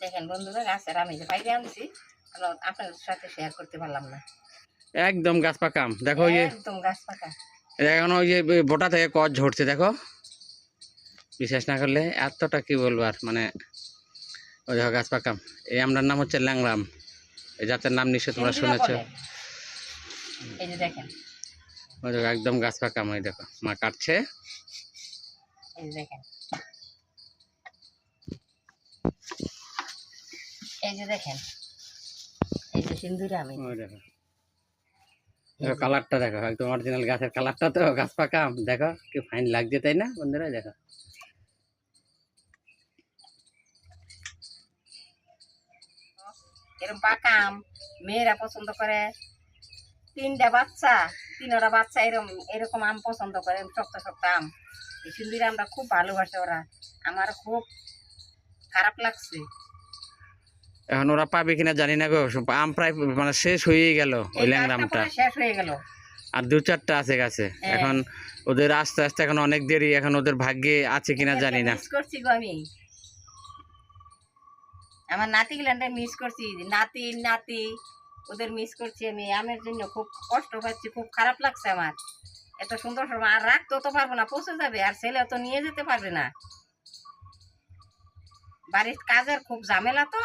দেখেন বন্ধুরা, গাছের আমি যে পাইরে আনছি আপনাদের সাথে শেয়ার করতে পারলাম না। একদম গাছ পাকা আম দেখো, ওই যে একদম গাছ পাকা। এখন ওই যে বোটা থেকে কচ ঝরছে দেখো, বিশ্বাস না করলে এতটা কি বলবো আর, মানে ওই দেখো গাছ পাকা আম। এই আমটার নাম হচ্ছে ল্যাংড়া আম, এই জাতের নাম নিশ্চয় তোমরা সিন্দিরা শুনেছ। বলে। এই যে দেখেন, ওই দেখো একদম গাছ পাকা আম, ওই দেখো মা কাটছে। এই যে দেখেন, এই যে দেখেন, এই যে সিন্দুরে আমি। ওই দেখো, দেখো কালারটা দেখো, একদম অরিজিনাল গাছের কালারটা, তো গাছ পাকা আম দেখো কি ফাইন লাগছে, তাই না বন্ধুরা? দেখো এরকম পাকা আম মেয়েরা পছন্দ করে। তিনটা বাচ্চা, তিনটা বাচ্চা এরকম এরকম আম পছন্দ করে, শক্ত শক্ত আম। এই সিন্দুরে আমটা খুব ভালোবাসে ওরা। আমার খুব খারাপ লাগছে। এখন ওরা পাবে কিনা জানি না গো, আম প্রায় মানে শেষ হয়ে গেল ওই এই ল্যাংড়া গাছটা আমটা, পুরো শেষ হয়ে গেল। আর দু চারটা আছে গাছে। হ্যাঁ। এখন ওদের আস্তে আস্তে এখন অনেক দেরি, এখন ওদের ভাগ্যে আছে কিনা জানি না। মিস করছি গো আমি, আমার নাতি গুলানটা মিস করছি, নাতি নাতি ওদের মিস করছি আমি। আমের জন্য খুব কষ্ট পাচ্ছি, খুব খারাপ লাগছে আমার। এত সুন্দর সময় আর রাখতে তো পারবো না, পচে যাবে, আর ছেলে তো নিয়ে যেতে পারবে না। বাড়ির কাজের খুব ঝামেলা তো,